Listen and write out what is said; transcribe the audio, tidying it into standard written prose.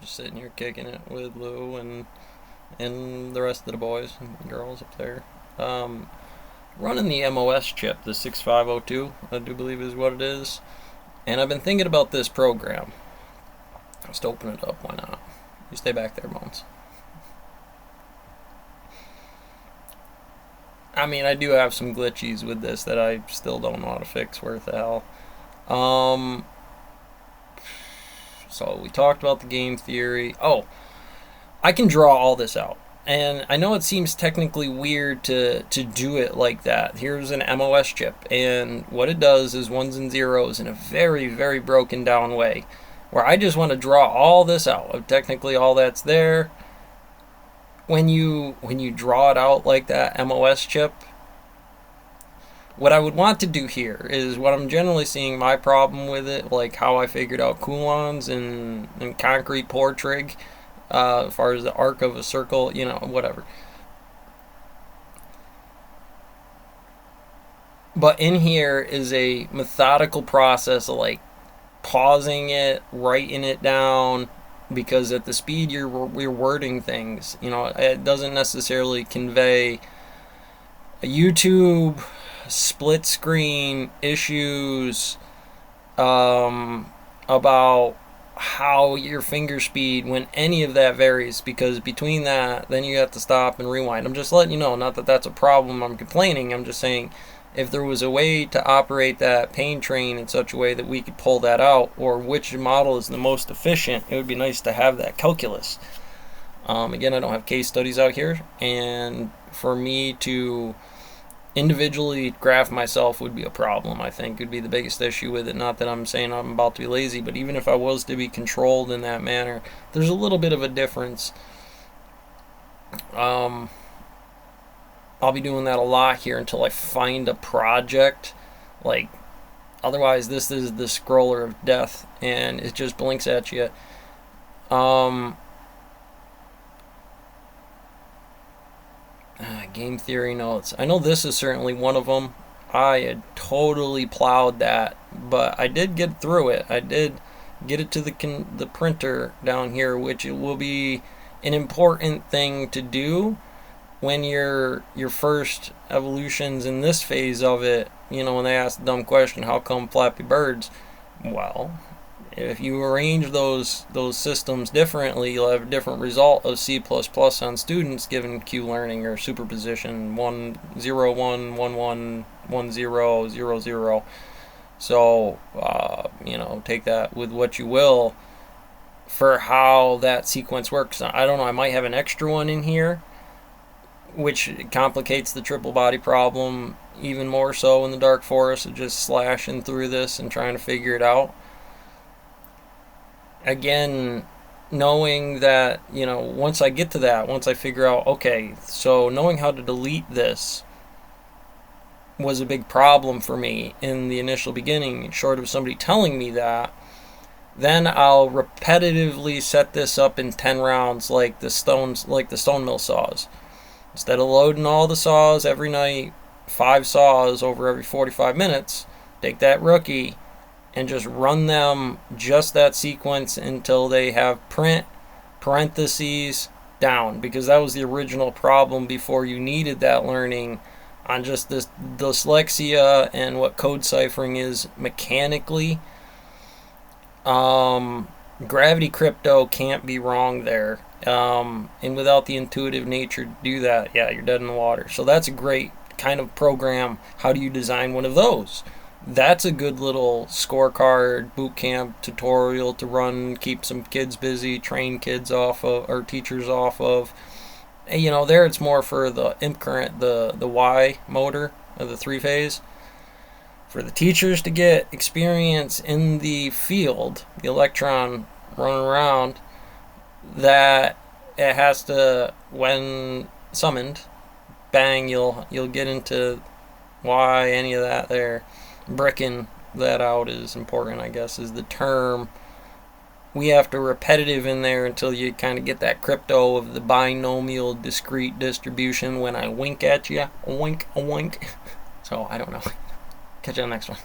just sitting here kicking it with Lou and the rest of the boys and girls up there. Um, Running the MOS chip, the 6502, I do believe is what it is. And I've been thinking about this program. Just open it up, why not? You stay back there, Bones. I mean, I do have some glitchies with this that I still don't know how to fix worth the hell. Um, so we talked about the game theory. Oh, I can draw all this out. And I know it seems technically weird to do it like that. Here's an MOS chip, and what it does is ones and zeros in a very, very broken down way, where I just want to draw all this out. Technically, all that's there. When you draw it out like that MOS chip, what I would want to do here is what I'm generally seeing my problem with it, like how I figured out coulons and concrete pour trig, as far as the arc of a circle, whatever. But in here is a methodical process of like pausing it, writing it down, because at the speed you're wording things, it doesn't necessarily convey a YouTube split screen issues about how your finger speed, when any of that varies, because between that then you have to stop and rewind. I'm just letting you know, not that that's a problem I'm complaining, I'm just saying if there was a way to operate that pain train in such a way that we could pull that out, or which model is the most efficient, it would be nice to have that calculus. Again, I don't have case studies out here, and for me to individually graph myself would be a problem. I think would be the biggest issue with it. Not that I'm saying I'm about to be lazy, but even if I was to be controlled in that manner, there's a little bit of a difference. I'll be doing that a lot here until I find a project. Like, otherwise this is the scroller of death and it just blinks at you. Game theory notes. I know this is certainly one of them. I had totally plowed that, but I did get through it. I did get it to the printer down here, which it will be an important thing to do when your first evolutions in this phase of it. When they ask the dumb question, how come Flappy Birds? Well, if you arrange those systems differently, you'll have a different result of C++ on students given Q learning or superposition 1 0 1 1 1 1 0 0 0. So take that with what you will for how that sequence works. I don't know, I might have an extra one in here which complicates the triple body problem even more so in the dark forest, of just slashing through this and trying to figure it out. Again, knowing that, once I get to that, once I figure out, okay, so knowing how to delete this was a big problem for me in the initial beginning, short of somebody telling me that, then I'll repetitively set this up in 10 rounds like the stone mill saws. Instead of loading all the saws every night, 5 saws over every 45 minutes, take that rookie and just run them just that sequence until they have print parentheses down, because that was the original problem before you needed that learning on just this dyslexia and what code ciphering is mechanically. Gravity crypto can't be wrong there. And without the intuitive nature to do that, yeah, you're dead in the water. So that's a great kind of program. How do you design one of those? That's a good little scorecard boot camp tutorial to run, keep some kids busy, train kids off of, or teachers off of. And, there it's more for the imp current, the Y motor of the 3-phase. For the teachers to get experience in the field, the electron running around, that it has to, when summoned, bang, you'll get into why any of that there. Bricking that out is important, I guess, is the term. We have to repetitive in there until you kind of get that crypto of the binomial discrete distribution when I wink at you. A wink, a wink. So, I don't know. Catch you on the next one.